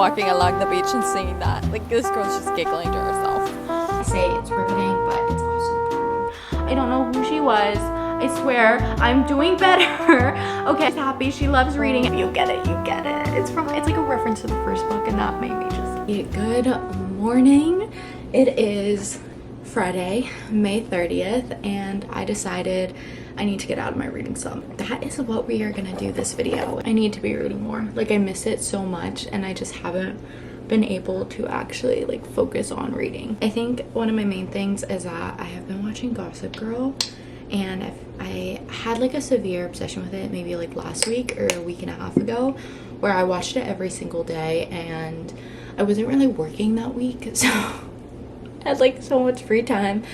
walking along the beach and singing that. Like, this girl's just giggling to herself. I say it's riveting, but it's also boring. I don't know who she was. I swear, I'm doing better. Okay, she's happy, she loves reading. You get it, you get it. It's like a reference to the first book, and that made me just... Good morning. It is Friday, May 30th, and I decided I need to get out of my reading slump. That is what we are gonna do this video. I need to be reading more. Like, I miss it so much, and I just haven't been able to actually like focus on reading. I think one of my main things is that I have been watching Gossip Girl, and I had like a severe obsession with it maybe like last week or a week and a half ago, where I watched it every single day, and I wasn't really working that week, so I had like so much free time,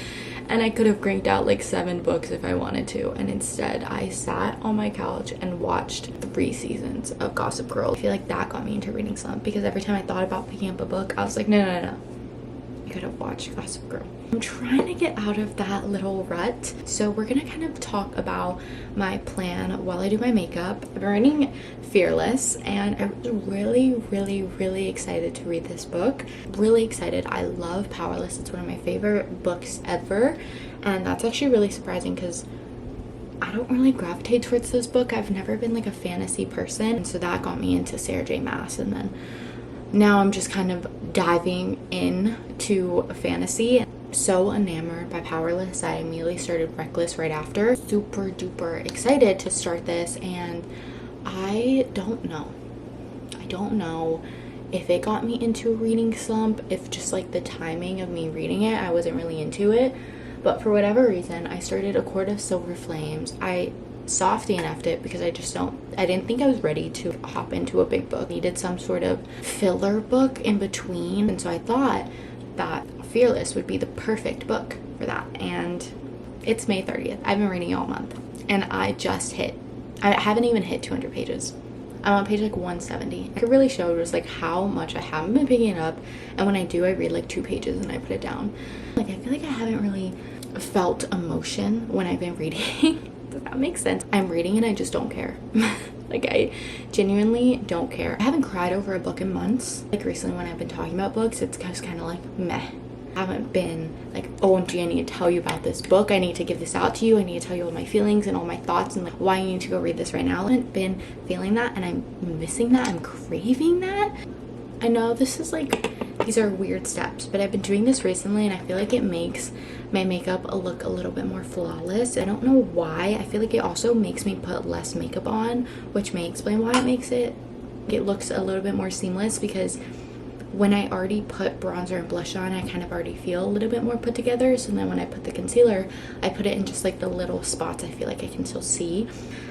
and I could have cranked out like 7 books if I wanted to, and instead I sat on my couch and watched 3 seasons of Gossip Girl. I feel like that got me into reading slump, because every time I thought about picking up a book, I was like, no, I gotta watch Gossip Girl. I'm trying to get out of that little rut, so we're gonna kind of talk about my plan while I do my makeup. I've been reading Fearless, and I was really excited to read this book. Really excited. I love Powerless. It's one of my favorite books ever, and that's actually really surprising because I don't really gravitate towards this book. I've never been like a fantasy person, and so that got me into Sarah J Maas, and then now I'm just kind of diving into fantasy. So enamored by Powerless, I immediately started Reckless right after. Super duper excited to start this, and I don't know if it got me into a reading slump, if just like the timing of me reading it, I wasn't really into it. But for whatever reason, I started A Court of Silver Flames. I soft DNF'd it because I didn't think I was ready to hop into a big book. I needed some sort of filler book in between, and so I thought that Fearless would be the perfect book for that. And it's May 30th. I've been reading all month, and I haven't even hit 200 pages. I'm on page like 170. It really showed was like how much I haven't been picking it up, and when I do, I read like 2 pages and I put it down. Like, I feel like I haven't really felt emotion when I've been reading. Does that make sense? I'm reading and I just don't care. Like, I genuinely don't care. I haven't cried over a book in months. Like, recently when I've been talking about books, it's just kind of like meh. I haven't been like, OMG, I need to tell you about this book. I need to give this out to you. I need to tell you all my feelings and all my thoughts and like why you need to go read this right now. I haven't been feeling that, and I'm missing that. I'm craving that. I know this is like, these are weird steps, but I've been doing this recently, and I feel like it makes my makeup look a little bit more flawless. I don't know why. I feel like it also makes me put less makeup on, which may explain why it looks a little bit more seamless, because when I already put bronzer and blush on, I kind of already feel a little bit more put together. So then when I put the concealer, I put it in just like the little spots I feel like I can still see.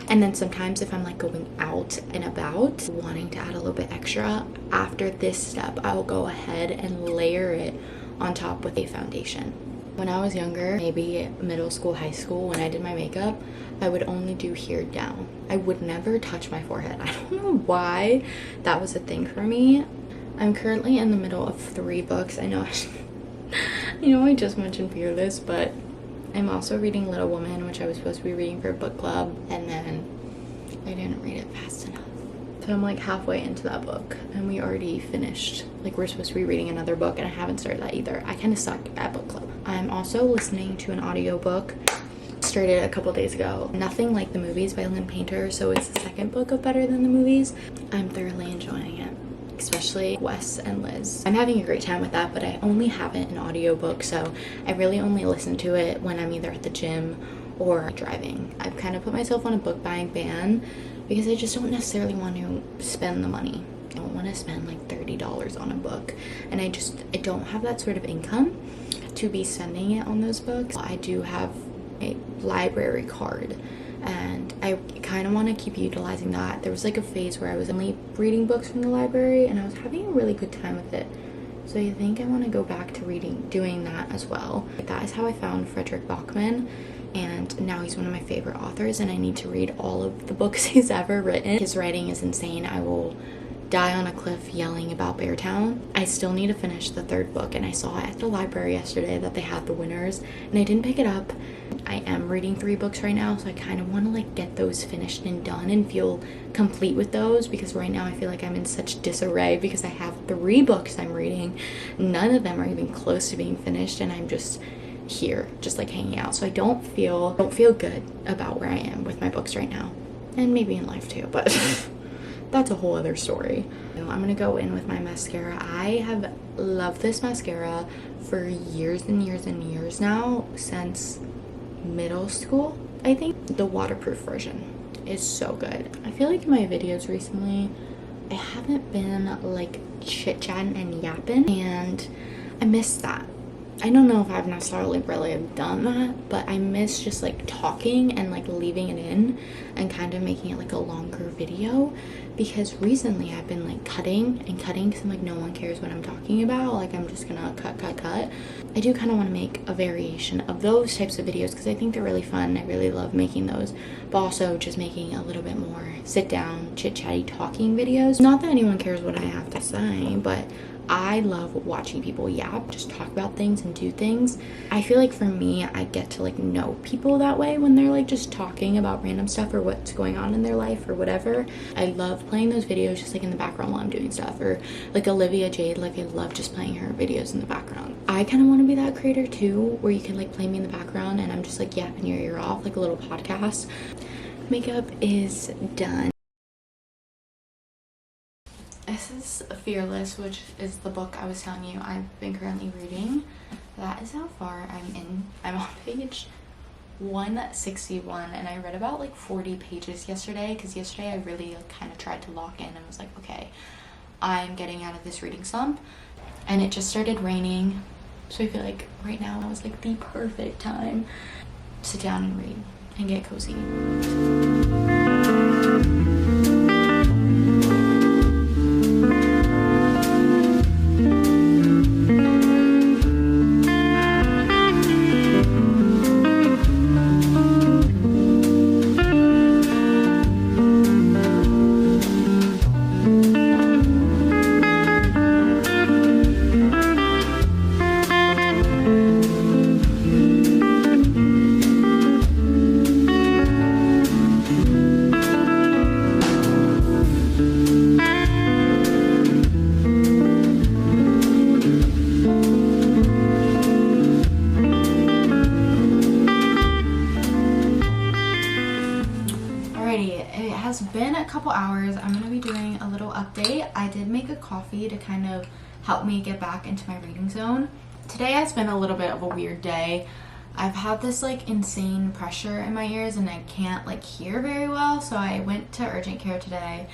And then sometimes if I'm like going out and about, wanting to add a little bit extra, after this step, I will go ahead and layer it on top with a foundation. When I was younger, maybe middle school, high school, when I did my makeup, I would only do here down. I would never touch my forehead. I don't know why that was a thing for me. I'm currently in the middle of 3 books. I know I just mentioned Fearless, but I'm also reading Little Woman, which I was supposed to be reading for a book club, and then I didn't read it fast enough. So I'm like halfway into that book, and we already finished. Like, we're supposed to be reading another book, and I haven't started that either. I kind of suck at book club. I'm also listening to an audiobook. Started a couple days ago. Nothing Like the Movies by Lynn, so it's the second book of Better Than the Movies. I'm thoroughly enjoying it, especially Wes and Liz. I'm having a great time with that, but I only have it in audiobook, so I really only listen to it when I'm either at the gym or driving. I've kind of put myself on a book buying ban because I just don't necessarily want to spend the money. I don't want to spend like $30 on a book, and I don't have that sort of income to be spending it on those books. I do have a library card, and I kind of want to keep utilizing that. There was like a phase where I was only reading books from the library, and I was having a really good time with it. So I think I want to go back to doing that as well. That is how I found Frederick Bachman, and now he's one of my favorite authors, and I need to read all of the books he's ever written. His writing is insane. I will die on a cliff yelling about Beartown. I still need to finish the third book, and I saw it at the library yesterday that they had the winners, and I didn't pick it up. I am reading 3 books right now, so I kind of want to like get those finished and done and feel complete with those, because right now I feel like I'm in such disarray because I have 3 books I'm reading. None of them are even close to being finished, and I'm just here just like hanging out. So I don't feel good about where I am with my books right now, and maybe in life too, but that's a whole other story. I'm gonna go in with my mascara. I have loved this mascara for years and years and years now, since middle school, I think. The waterproof version is so good. I feel like in my videos recently, I haven't been like chit-chatting and yapping, and I miss that. I don't know if I've necessarily really done that, but I miss just like talking and like leaving it in and kind of making it like a longer video, because recently I've been like cutting because I'm like, no one cares what I'm talking about, like I'm just gonna cut. I do kind of want to make a variation of those types of videos because I think they're really fun. I really love making those, but also just making a little bit more sit down chit-chatty talking videos. Not that anyone cares what I have to say, but I love watching people yap, just talk about things and do things. I feel like for me, I get to like know people that way when they're like just talking about random stuff or what's going on in their life or whatever. I love playing those videos just like in the background while I'm doing stuff, or like Olivia Jade, like I love just playing her videos in the background. I kind of want to be that creator too, where you can like play me in the background and I'm just like yapping your ear off like a little podcast. Makeup is done. This is Fearless, which is the book I was telling you I've been currently reading. That is how far I'm in. I'm on page 161, and I read about like 40 pages yesterday, because yesterday I really like, kind of tried to lock in and was like, okay, I'm getting out of this reading slump. And it just started raining, so I feel like right now was like the perfect time to sit down and read and get cozy. Been a couple hours. I'm gonna be doing a little update. I did make a coffee to kind of help me get back into my reading zone. Today has been a little bit of a weird day. I've had this like insane pressure in my ears and I can't like hear very well, so I went to urgent care today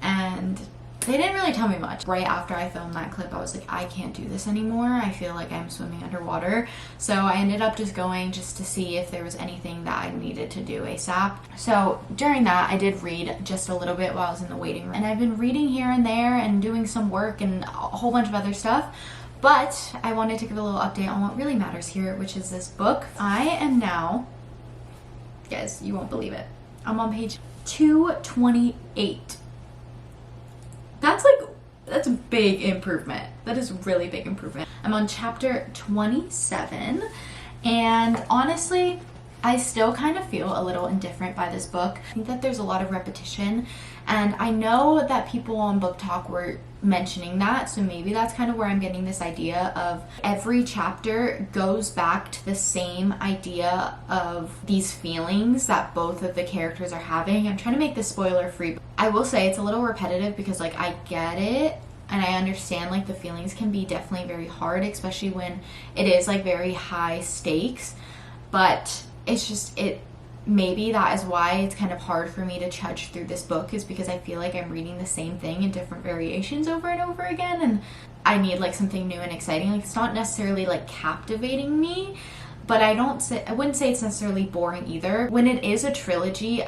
and they didn't really tell me much. Right after I filmed that clip, I was like, I can't do this anymore. I feel like I'm swimming underwater. So I ended up just going just to see if there was anything that I needed to do ASAP. So during that, I did read just a little bit while I was in the waiting room. And I've been reading here and there and doing some work and a whole bunch of other stuff. But I wanted to give a little update on what really matters here, which is this book. I am now, guys, you won't believe it, I'm on page 228. That's a big improvement. That is really big improvement. I'm on chapter 27, and honestly, I still kind of feel a little indifferent by this book. I think that there's a lot of repetition, and I know that people on Book Talk were mentioning that, so maybe that's kind of where I'm getting this idea of every chapter goes back to the same idea of these feelings that both of the characters are having. I'm trying to make this spoiler free. I will say it's a little repetitive because like I get it and I understand like the feelings can be definitely very hard, especially when it is like very high stakes, but it's just maybe that is why it's kind of hard for me to trudge through this book, is because I feel like I'm reading the same thing in different variations over and over again, and I need like something new and exciting. Like it's not necessarily like captivating me, but I wouldn't say it's necessarily boring either. When it is a trilogy,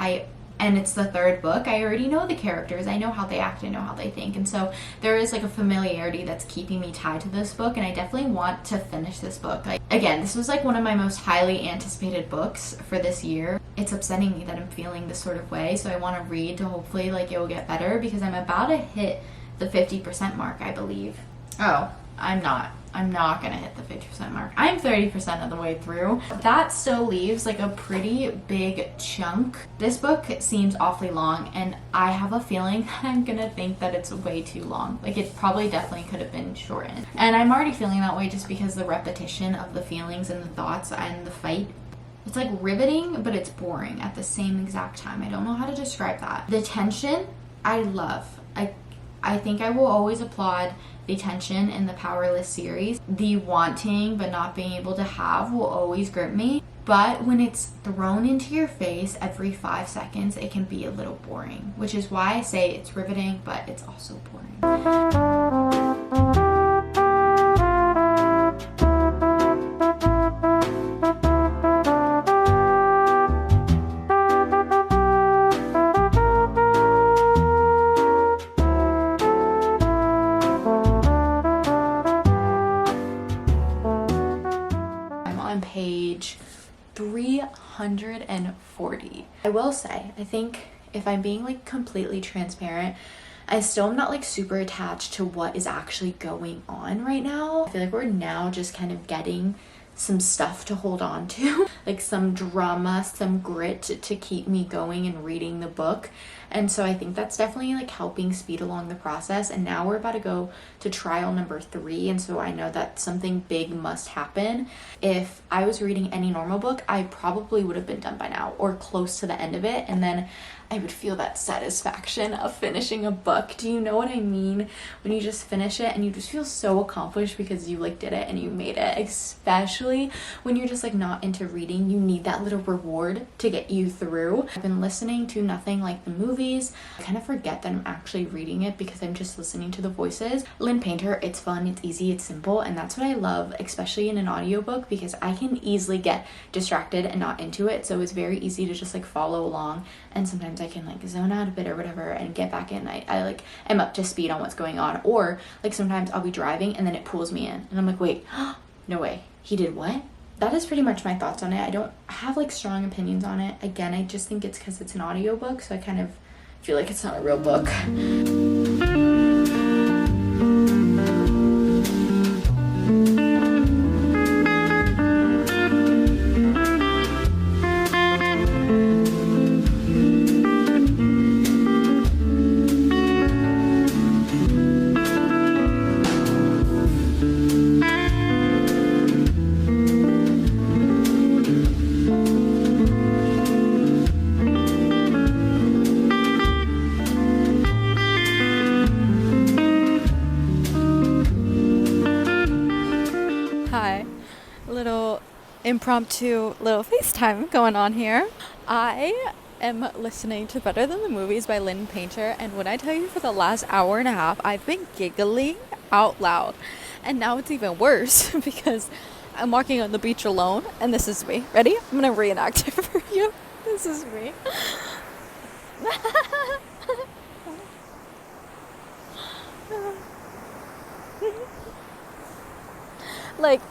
and it's the third book, I already know the characters, I know how they act, I know how they think, and so there is like a familiarity that's keeping me tied to this book, and I definitely want to finish this book. Like, again, this was like one of my most highly anticipated books for this year. It's upsetting me that I'm feeling this sort of way, so I want to read to hopefully like it will get better, because I'm about to hit the 50% mark, I believe. Oh, I'm not gonna hit the 50% mark. I'm 30% of the way through. That still leaves like a pretty big chunk. This book seems awfully long, and I have a feeling that I'm gonna think that it's way too long. Like, it probably definitely could have been shortened. And I'm already feeling that way just because the repetition of the feelings and the thoughts and the fight. It's like riveting, but it's boring at the same exact time. I don't know how to describe that. The tension, I love. I think I will always applaud the tension in the Powerless series. The wanting but not being able to have will always grip me. But when it's thrown into your face every 5 seconds, it can be a little boring, which is why I say it's riveting, but it's also boring. Page 340. I will say, I think if I'm being like completely transparent, I still am not like super attached to what is actually going on right now. I feel like we're now just kind of getting some stuff to hold on to, like some drama, some grit to keep me going and reading the book. And so I think that's definitely like helping speed along the process. And now we're about to go to trial number 3, and so I know that something big must happen. If I was reading any normal book, I probably would have been done by now or close to the end of it, and then I would feel that satisfaction of finishing a book. Do you know what I mean? When you just finish it and you just feel so accomplished because you like did it and you made it. Especially when you're just like not into reading, you need that little reward to get you through. I've been listening to Nothing Like the Movies. I kind of forget that I'm actually reading it because I'm just listening to the voices. Lynn Painter, it's fun, it's easy, it's simple, and that's what I love, especially in an audiobook, because I can easily get distracted and not into it. So it's very easy to just like follow along, and sometimes I can like zone out a bit or whatever and get back in. I like am up to speed on what's going on, or like sometimes I'll be driving and then it pulls me in and I'm like, wait, no way, he did what? That is pretty much my thoughts on it. I don't have like strong opinions on it. Again, I just think it's because it's an audiobook, so I kind of feel like it's not a real book. Impromptu little FaceTime going on here. I am listening to Better Than the Movies by Lynn Painter, and when I tell you for the last hour and a half I've been giggling out loud, and now it's even worse because I'm walking on the beach alone and this is me. Ready? I'm gonna reenact it for you. This is me. Like,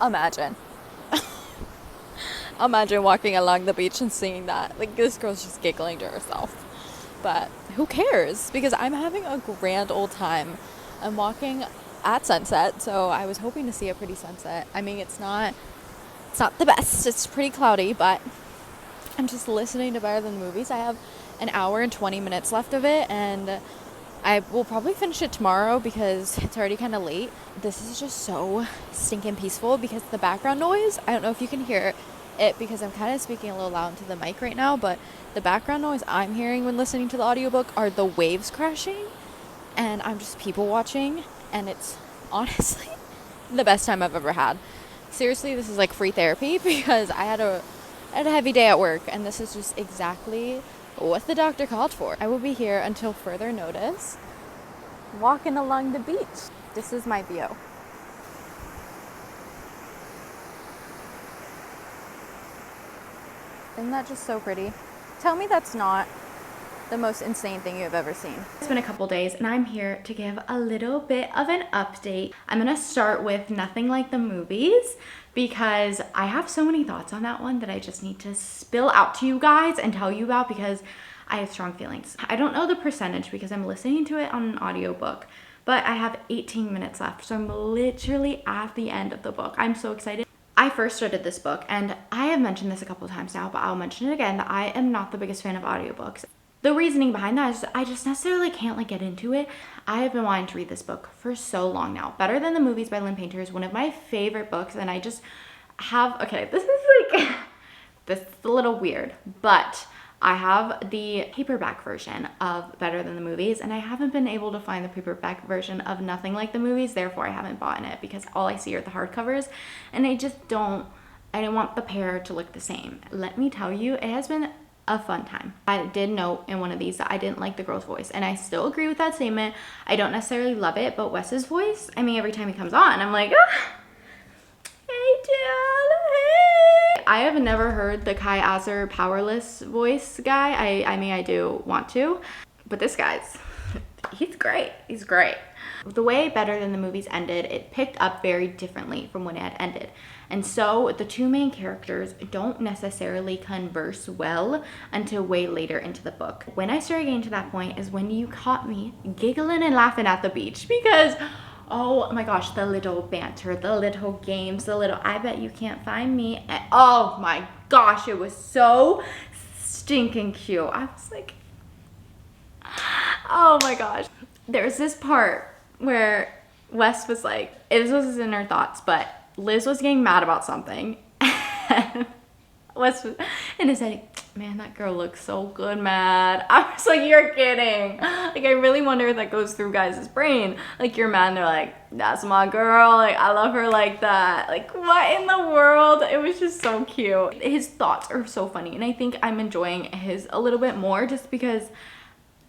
imagine walking along the beach and seeing that. Like, this girl's just giggling to herself. But who cares? Because I'm having a grand old time. I'm walking at sunset, so I was hoping to see a pretty sunset. I mean, it's not the best. It's pretty cloudy, but I'm just listening to Better Than the Movies. I have an hour and 20 minutes left of it, and I will probably finish it tomorrow because it's already kind of late. This is just so stinking peaceful because the background noise, I don't know if you can hear it because I'm kind of speaking a little loud into the mic right now, but the background noise I'm hearing when listening to the audiobook are the waves crashing, and I'm just people watching, and it's honestly the best time I've ever had. Seriously, this is like free therapy because I had a heavy day at work, and this is just exactly what the doctor called for. I will be here until further notice, walking along the beach. This is my view. Isn't that just so pretty? Tell me that's not the most insane thing you've ever seen. It's been a couple days and I'm here to give a little bit of an update. I'm gonna start with Nothing Like the Movies because I have so many thoughts on that one that I just need to spill out to you guys and tell you about, because I have strong feelings. I don't know the percentage because I'm listening to it on an audiobook, but I have 18 minutes left. So I'm literally at the end of the book. I'm so excited. I first started this book, and I have mentioned this a couple of times now, but I'll mention it again, that I am not the biggest fan of audiobooks. The reasoning behind that is I just necessarily can't like get into it. I have been wanting to read this book for so long now. Better Than the Movies by Lynn is one of my favorite books, and I just have, okay, this is like, this is a little weird, but I have the paperback version of Better Than the Movies, and I haven't been able to find the paperback version of Nothing Like the Movies, therefore I haven't bought it because all I see are the hardcovers, and I don't want the pair to look the same. Let me tell you, it has been a fun time. I did note in one of these that I didn't like the girl's voice, and I still agree with that statement. I don't necessarily love it, but Wes's voice, I mean, every time he comes on, I'm like, ah, hey, Dad, hey. I have never heard the Kai Azar Powerless voice guy. I mean, I do want to, but this guy's, he's great. He's great. The way Better Than the Movies ended, it picked up very differently from when it had ended. And so the two main characters don't necessarily converse well until way later into the book. When I started getting to that point is when you caught me giggling and laughing at the beach because, oh my gosh, the little banter, the little games, the little, I bet you can't find me. And oh my gosh, it was so stinking cute. I was like, oh my gosh. There's this part where Wes was like, this was in her thoughts, but Liz was getting mad about something. Wes was in his head, man, that girl looks so good, mad. I was like, you're kidding. Like, I really wonder if that goes through guys' brain. Like, you're mad and they're like, that's my girl. Like, I love her like that. Like, what in the world? It was just so cute. His thoughts are so funny. And I think I'm enjoying his a little bit more just because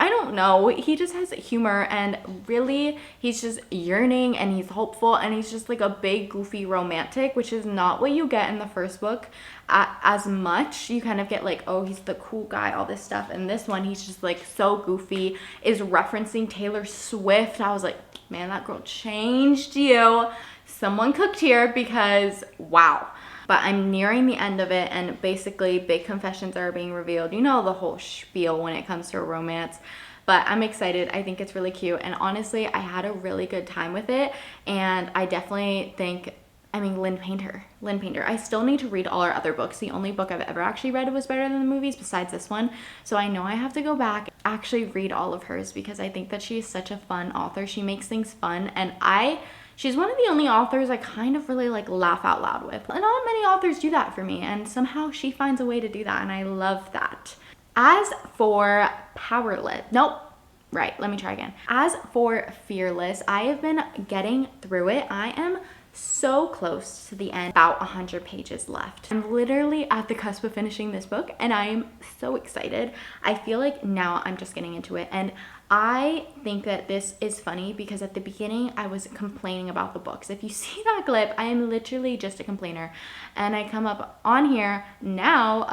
I don't know, he just has humor, and really he's just yearning and he's hopeful, and he's just like a big goofy romantic, which is not what you get in the first book as much. You kind of get like, oh, he's the cool guy, all this stuff, and this one he's just like so goofy, is referencing Taylor Swift. I was like, man, that girl changed you. Someone cooked here because wow. But I'm nearing the end of it, and basically big confessions are being revealed. You know the whole spiel when it comes to romance. But I'm excited. I think it's really cute. And honestly, I had a really good time with it. And I definitely think, I mean, Lynn Painter. I still need to read all our other books. The only book I've ever actually read was Better Than the Movies besides this one. So I know I have to go back, actually read all of hers, because I think that she's such a fun author. She makes things fun. And she's one of the only authors I kind of really like laugh out loud with. And not many authors do that for me, and somehow she finds a way to do that, and I love that. As for As for Fearless, I have been getting through it. I am so close to the end, about 100 pages left. I'm literally at the cusp of finishing this book, and I am so excited. I feel like now I'm just getting into it, and I think that this is funny because at the beginning I was complaining about the books. If you see that clip, I am literally just a complainer, and I come up on here now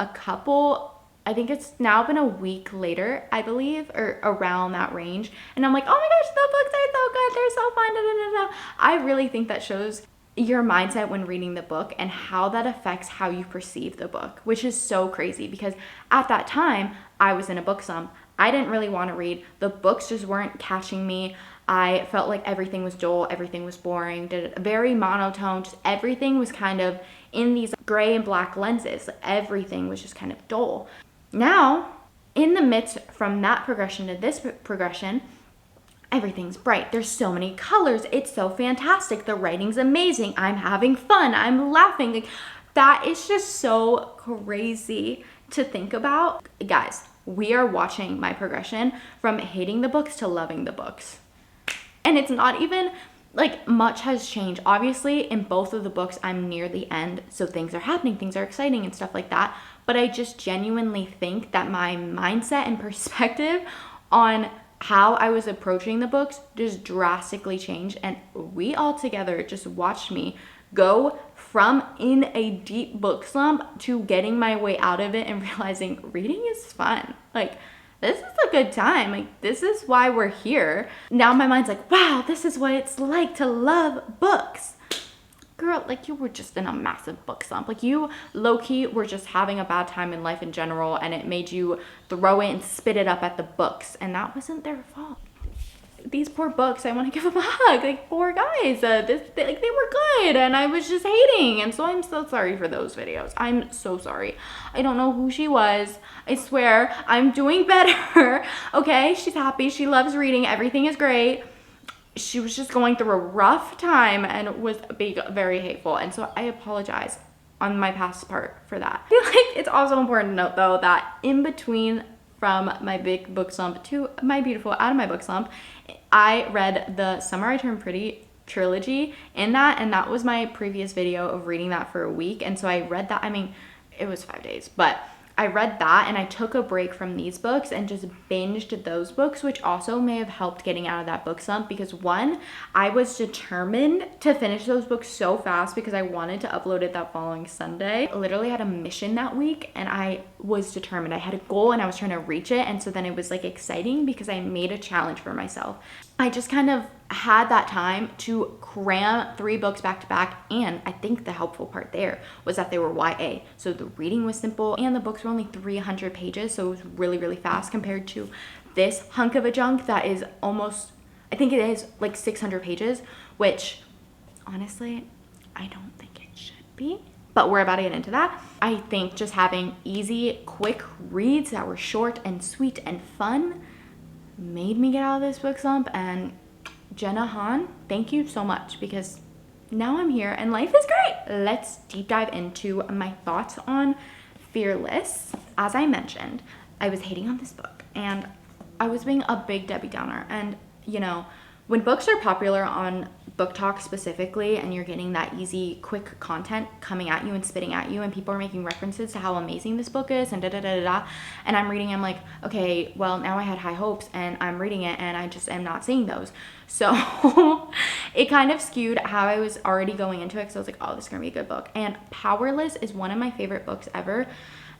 I think it's now been a week later, I believe, or around that range, and I'm like, oh my gosh, the books are so good, they're so fun, da, da, da, da. I really think that shows your mindset when reading the book and how that affects how you perceive the book, which is so crazy because at that time I was in a book slump. I didn't really want to read. The books just weren't catching me. I felt like everything was dull, everything was boring, very monotone, just everything was kind of in these gray and black lenses. Everything was just kind of dull. Now, in the midst from that progression to this progression, everything's bright. There's so many colors. It's so fantastic. The writing's amazing. I'm having fun. I'm laughing. Like, that is just so crazy to think about. Guys, we are watching my progression from hating the books to loving the books. And it's not even like much has changed. Obviously, in both of the books, I'm near the end, so things are happening, things are exciting and stuff like that. But I just genuinely think that my mindset and perspective on how I was approaching the books just drastically changed. And we all together just watched me go from in a deep book slump to getting my way out of it and realizing reading is fun. Like, this is a good time. Like, this is why we're here. Now my mind's like, wow, this is what it's like to love books. girl, like you were just in a massive book slump. Like you low-key were just having a bad time in life in general, and it made you throw it and spit it up at the books, and that wasn't their fault. These poor books, I want to give them a hug. Like, poor guys, they were good, and I was just hating, and so I'm so sorry for those videos. I'm so sorry. I don't know who she was. I swear, I'm doing better. Okay, she's happy. She loves reading. Everything is great. She was just going through a rough time and was being very hateful, and so I apologize on my past part for that. I feel like it's also important to note, though, that in between from my big book slump to my beautiful out of my book slump, I read the Summer I Turned Pretty trilogy in that, and that was my previous video of reading that for a week. And so I read that, I mean, it was 5 days, but I read that and I took a break from these books and just binged those books, which also may have helped getting out of that book slump, because one, I was determined to finish those books so fast because I wanted to upload it that following Sunday. I literally had a mission that week and I was determined. I had a goal and I was trying to reach it, and so then it was like exciting because I made a challenge for myself. I just kind of had that time to cram 3 books back to back, and I think the helpful part there was that they were YA, so the reading was simple and the books were only 300 pages, so it was really, really fast compared to this hunk of a junk that is almost, I think it is like 600 pages, which honestly I don't think it should be, but we're about to get into that. I think just having easy, quick reads that were short and sweet and fun made me get out of this book slump, and Jenna Han, thank you so much, because now I'm here and life is great. Let's deep dive into my thoughts on Fearless. As I mentioned, I was hating on this book and I was being a big Debbie Downer, and you know, when books are popular on Book Talk specifically, and you're getting that easy, quick content coming at you and spitting at you, and people are making references to how amazing this book is, and da-da-da-da-da, and I'm reading, I'm like, okay, well, now I had high hopes, and I'm reading it, and I just am not seeing those. So it kind of skewed how I was already going into it, because I was like, oh, this is going to be a good book. And Powerless is one of my favorite books ever,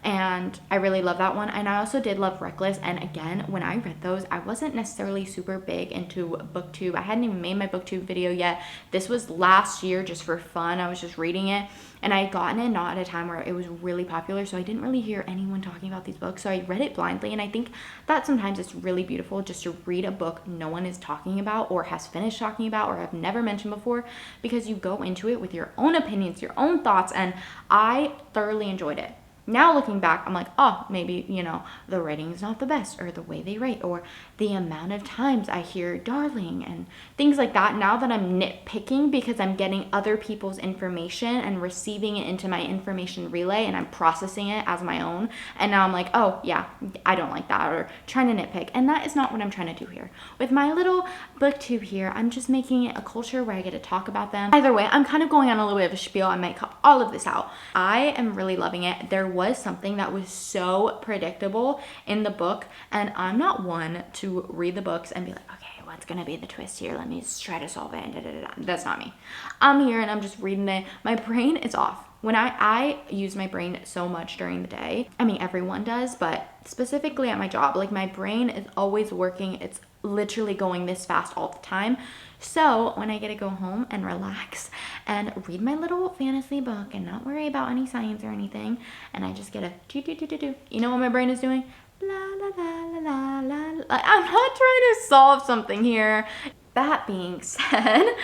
and I really love that one. And I also did love Reckless, and again, when I read those, I wasn't necessarily super big into booktube. I hadn't even made my booktube video yet. This was last year just for fun. I was just reading it, and I had gotten it not at a time where it was really popular, so I didn't really hear anyone talking about these books, so I read it blindly. And I think that sometimes it's really beautiful just to read a book no one is talking about or has finished talking about or have never mentioned before, because you go into it with your own opinions, your own thoughts, and I thoroughly enjoyed it. Now looking back, I'm like, oh, maybe, you know, the writing's not the best, or the way they write, or the amount of times I hear darling and things like that. Now that I'm nitpicking because I'm getting other people's information and receiving it into my information relay, and I'm processing it as my own, and now I'm like, oh yeah, I don't like that, or trying to nitpick. And that is not what I'm trying to do here. With my little booktube here, I'm just making it a culture where I get to talk about them. Either way, I'm kind of going on a little bit of a spiel. I might cut all of this out. I am really loving it. There was something that was so predictable in the book, and I'm not one to read the books and be like, okay, what's gonna be the twist here, let me just try to solve it, and da-da-da-da. That's not me. I'm here and I'm just reading it. My brain is off. When I use my brain so much during the day, I mean, everyone does, but specifically at my job, like my brain is always working. It's literally going this fast all the time. So when I get to go home and relax and read my little fantasy book and not worry about any science or anything, and I just get a do, you know what my brain is doing? La la la la la la. I'm not trying to solve something here. That being said,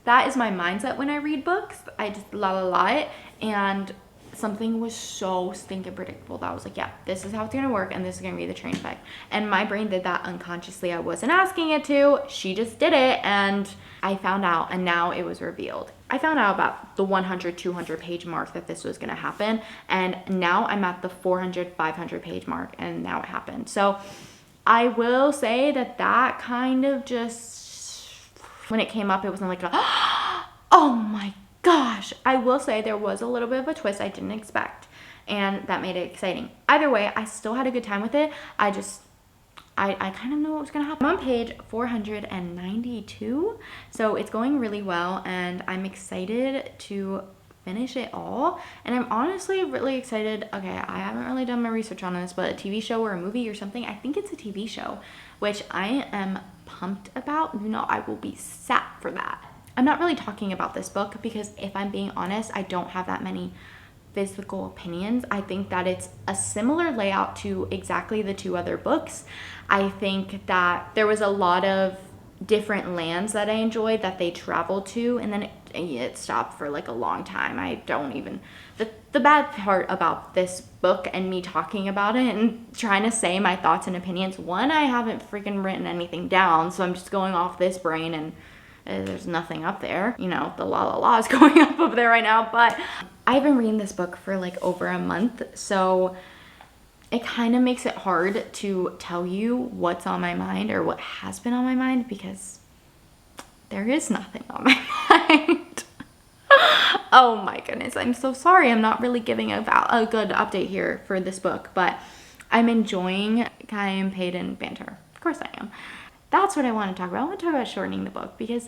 that is my mindset when I read books. I just la la la it, and something was so stinking predictable that I was like, yeah, this is how it's gonna work, and this is gonna be the train effect. And my brain did that unconsciously. I wasn't asking it to. She just did it, and I found out, and now it was revealed. I found out about the 100, 200 page mark that this was gonna happen, and now I'm at the 400, 500 page mark, and now it happened. So I will say that that kind of just, when it came up, it wasn't like a, oh my gosh. I will say there was a little bit of a twist I didn't expect, and that made it exciting. Either way, I still had a good time with it. I kind of know what was gonna happen. I'm on page 492, so it's going really well, and I'm excited to finish it all. And I'm honestly really excited. Okay, I haven't really done my research on this, but a TV show or a movie or something, I think it's a TV show, which I am pumped about. You know, I will be sat for that. I'm not really talking about this book because if I'm being honest, I don't have that many physical opinions. I think that it's a similar layout to exactly the two other books. I think that there was a lot of different lands that I enjoyed that they traveled to, and then it stopped for like a long time. I don't even, the bad part about this book and me talking about it and trying to say my thoughts and opinions, one, I haven't freaking written anything down, so I'm just going off this brain, and there's nothing up there. You know, the la la la is going up there right now, but I've been reading this book for like over a month, so it kind of makes it hard to tell you what's on my mind or what has been on my mind, because there is nothing on my mind. Oh my goodness, I'm so sorry. I'm not really giving a good update here for this book, but I'm enjoying Kai and Peyton banter. Of course I am. That's what I want to talk about. I want to talk about shortening the book because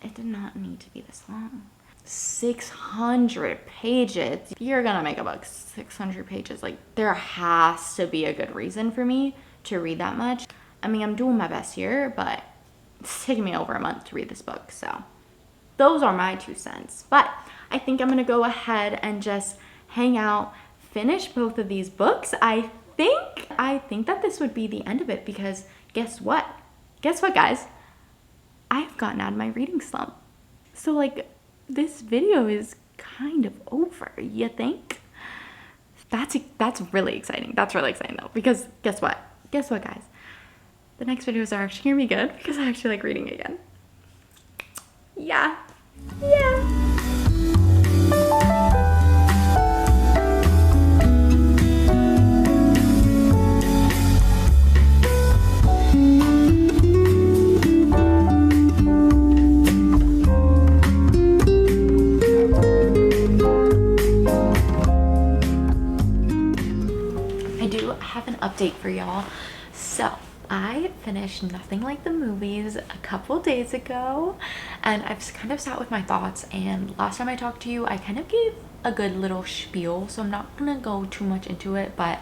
it did not need to be this long. 600 pages. If you're gonna make a book 600 pages, like, there has to be a good reason for me to read that much. I mean, I'm doing my best here, but it's taking me over a month to read this book, so those are my 2 cents. But I think I'm gonna go ahead and just hang out, finish both of these books. I think that this would be the end of it, because guess what? Guess what, guys? I've gotten out of my reading slump. So, like, this video is kind of over, you think? That's really exciting. That's really exciting, though, because guess what? Guess what, guys? The next videos are actually gonna be good because I actually like reading again. Yeah. I do have an update for y'all. So I finished Nothing Like the Movies a couple days ago, and I've kind of sat with my thoughts, and last time I talked to you I kind of gave a good little spiel, so I'm not gonna go too much into it, but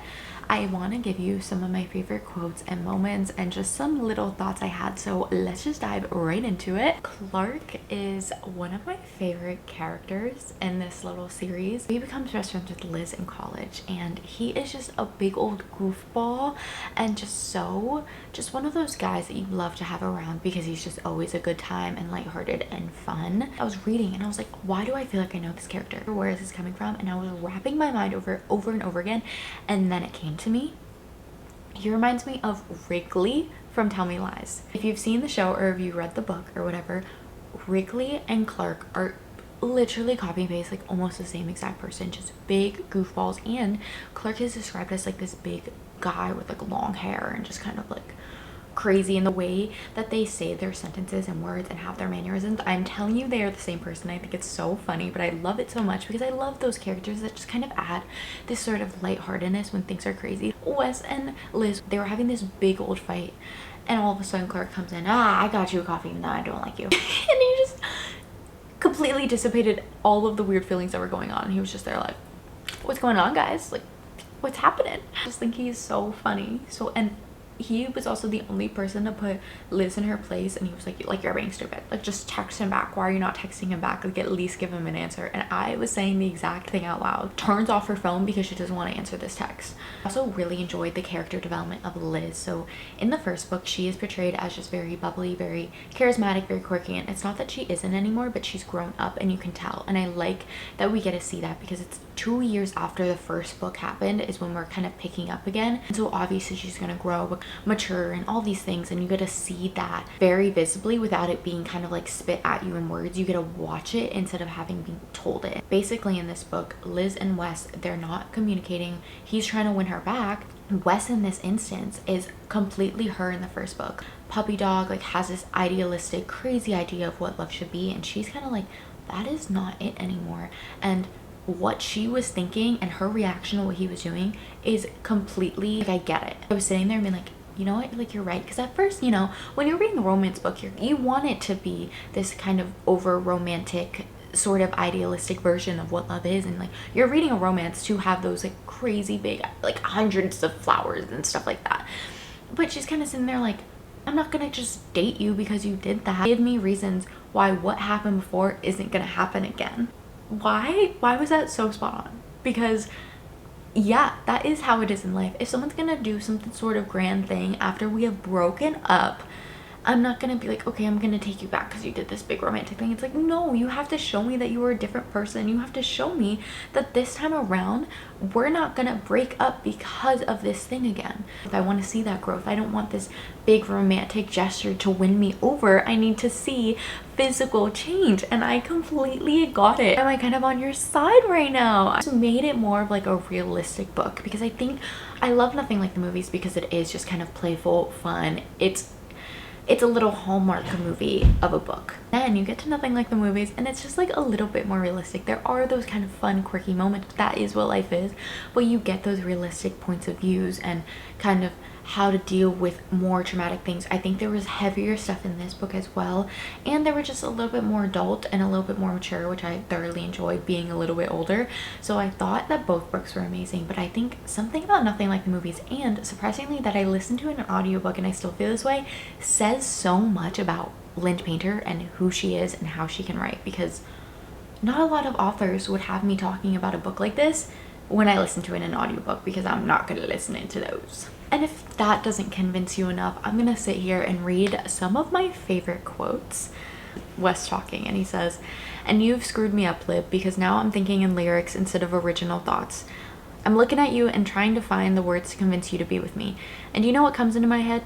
I want to give you some of my favorite quotes and moments and just some little thoughts I had. So let's just dive right into it. Clark is one of my favorite characters in this little series. He becomes best friends with Liz in college, and he is just a big old goofball and just one of those guys that you love to have around because he's just always a good time and lighthearted and fun. I was reading and I was like, why do I feel like I know this character? Where is this coming from? And I was wrapping my mind over and over again, and then it came to me. He reminds me of Wrigley from Tell Me Lies. If you've seen the show or if you read the book or whatever, Wrigley and Clark are literally copy and paste, like almost the same exact person, just big goofballs. And Clark is described as like this big guy with like long hair and just kind of like crazy in the way that they say their sentences and words and have their mannerisms. I'm telling you, they are the same person. I think it's so funny, but I love it so much because I love those characters that just kind of add this sort of lightheartedness when things are crazy. Wes and Liz, they were having this big old fight, and all of a sudden Clark comes in, I got you a coffee even though I don't like you. And he just completely dissipated all of the weird feelings that were going on. He was just there like, what's going on, guys? Like, what's happening? I just think he's so funny. And he was also the only person to put Liz in her place, and he was like you're being stupid, like just text him back. Why are you not texting him back? Like, at least give him an answer. And I was saying the exact thing out loud. Turns off her phone because she doesn't want to answer this text. I also really enjoyed the character development of Liz. So in the first book, she is portrayed as just very bubbly, very charismatic, very quirky, and it's not that she isn't anymore, but she's grown up and you can tell. And I like that we get to see that because it's 2 years after the first book happened is when we're kind of picking up again. And so obviously she's gonna grow, mature, and all these things, and you get to see that very visibly without it being kind of like spit at you in words. You get to watch it instead of having been told it. Basically in this book, Liz and Wes, they're not communicating. He's trying to win her back. Wes in this instance is completely her in the first book. Puppy dog, like, has this idealistic crazy idea of what love should be, and she's kind of like, that is not it anymore. And what she was thinking and her reaction to what he was doing is completely, like, I get it. I was sitting there and being like, you know what, like, you're right. Because at first, you know, when you're reading a romance book, you want it to be this kind of over romantic sort of idealistic version of what love is, and like, you're reading a romance to have those like crazy big, like, hundreds of flowers and stuff like that. But she's kind of sitting there like, I'm not gonna just date you because you did that. Give me reasons why what happened before isn't gonna happen again. Why was that so spot on? Because yeah, that is how it is in life. If someone's gonna do something sort of grand thing after we have broken up, I'm not gonna be like, okay, I'm gonna take you back because you did this big romantic thing. It's like, no, you have to show me that you were a different person. You have to show me that this time around, we're not gonna break up because of this thing again. If I want to see that growth, I don't want this big romantic gesture to win me over. I need to see physical change, and I completely got it. Am I kind of on your side right now? I just made it more of like a realistic book because I think I love Nothing Like the Movies because it is just kind of playful, fun. It's a little Hallmark movie of a book. Then you get to Nothing Like the Movies and it's just like a little bit more realistic. There are those kind of fun, quirky moments. That is what life is. But you get those realistic points of views and kind of how to deal with more traumatic things. I think there was heavier stuff in this book as well. And they were just a little bit more adult and a little bit more mature, which I thoroughly enjoyed being a little bit older. So I thought that both books were amazing. But I think something about Nothing Like the Movies, and surprisingly that I listened to in an audiobook and I still feel this way, says so much about Lynn Painter and who she is and how she can write. Because not a lot of authors would have me talking about a book like this when I listen to it in an audiobook, because I'm not going to listen into those. And if that doesn't convince you enough, I'm going to sit here and read some of my favorite quotes. Wes talking, and he says, "And you've screwed me up, Lib, because now I'm thinking in lyrics instead of original thoughts. I'm looking at you and trying to find the words to convince you to be with me. And you know what comes into my head?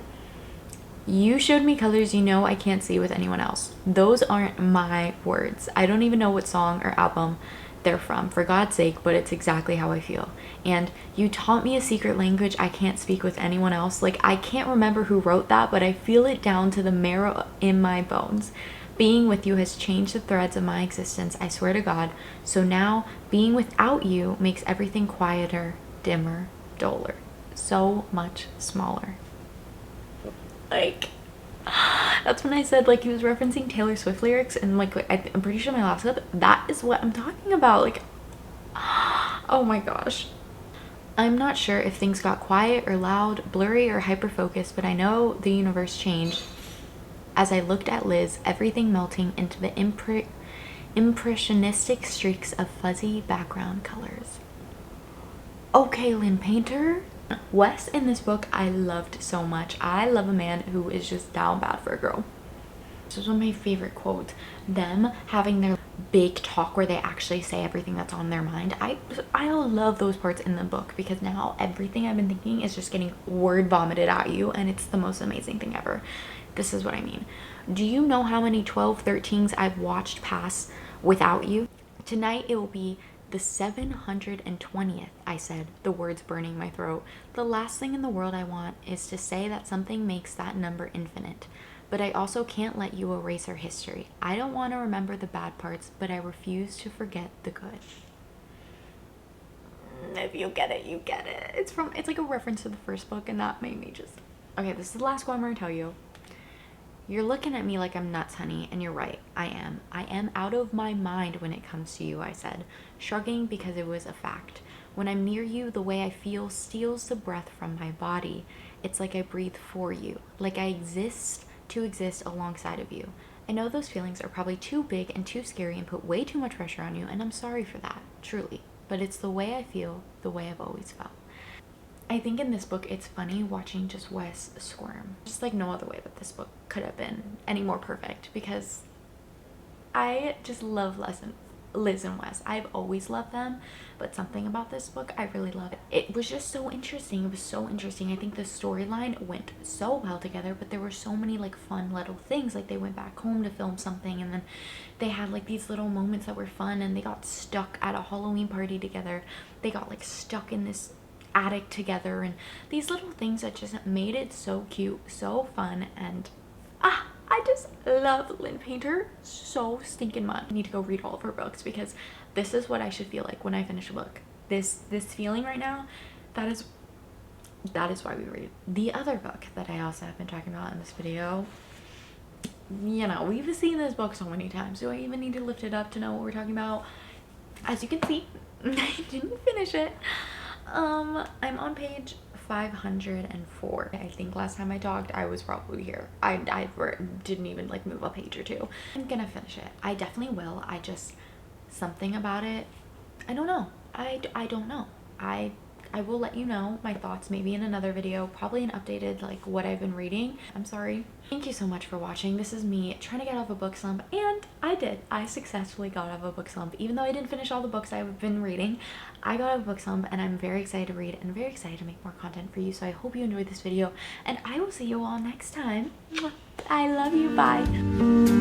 You showed me colors you know I can't see with anyone else. Those aren't my words. I don't even know what song or album they're from, for God's sake, but it's exactly how I feel. And you taught me a secret language I can't speak with anyone else. Like, I can't remember who wrote that, but I feel it down to the marrow in my bones. Being with you has changed the threads of my existence, I swear to God. So now, being without you makes everything quieter, dimmer, duller. So much smaller." Like, that's when I said, like, he was referencing Taylor Swift lyrics, and like I'm pretty sure my last clip, that is what I'm talking about. Like, oh my gosh. "I'm not sure if things got quiet or loud, blurry or hyper focused, but I know the universe changed as I looked at Liz, everything melting into the impressionistic streaks of fuzzy background colors." Okay, Lynn Painter. Wes in this book I loved so much. I love a man who is just down bad for a girl. This was one of my favorite quotes. Them having their big talk where they actually say everything that's on their mind. I love those parts in the book, because now everything I've been thinking is just getting word vomited at you, and it's the most amazing thing ever. This is what I mean. "Do you know how many 12-13s I've watched pass without you? Tonight it will be the 720th, I said, the words burning my throat. The last thing in the world I want is to say that something makes that number infinite. But I also can't let you erase our history. I don't want to remember the bad parts, but I refuse to forget the good." If you get it, you get it. It's like a reference to the first book, and that made me just... Okay, this is the last one I'm going to tell you. "You're looking at me like I'm nuts, honey, and you're right. I am. I am out of my mind when it comes to you," I said, shrugging because it was a fact. "When I'm near you, the way I feel steals the breath from my body. It's like I breathe for you, like I exist to exist alongside of you. I know those feelings are probably too big and too scary and put way too much pressure on you, and I'm sorry for that, truly. But it's the way I feel, the way I've always felt." I think in this book it's funny watching just Wes squirm. Just like no other way that this book could have been any more perfect, because I just love Liz and Wes. I've always loved them, but something about this book I really love. It was just so interesting. It was so interesting. I think the storyline went so well together, but there were so many like fun little things. Like they went back home to film something, and then they had like these little moments that were fun, and they got stuck at a Halloween party together. They got like stuck in this attic together, and these little things that just made it so cute, so fun, and I just love Lynn Painter so stinking much. I need to go read all of her books, because this is what I should feel like when I finish a book. This feeling right now, that is why we read. The other book that I also have been talking about in this video, you know, we've seen this book so many times. Do I even need to lift it up to know what we're talking about? As you can see, I didn't finish it. I'm on page 504. I think last time I talked, I was probably here. I didn't even like move a page or two. I'm gonna finish it. I definitely will. I just, something about it, I don't know. I don't know. I will let you know my thoughts maybe in another video, probably an updated like what I've been reading. I'm sorry. Thank you so much for watching. This is me trying to get off a book slump, and I did. I successfully got off a book slump. Even though I didn't finish all the books I've been reading, I got off a book slump, and I'm very excited to read and very excited to make more content for you. So I hope you enjoyed this video, and I will see you all next time. I love you. Bye.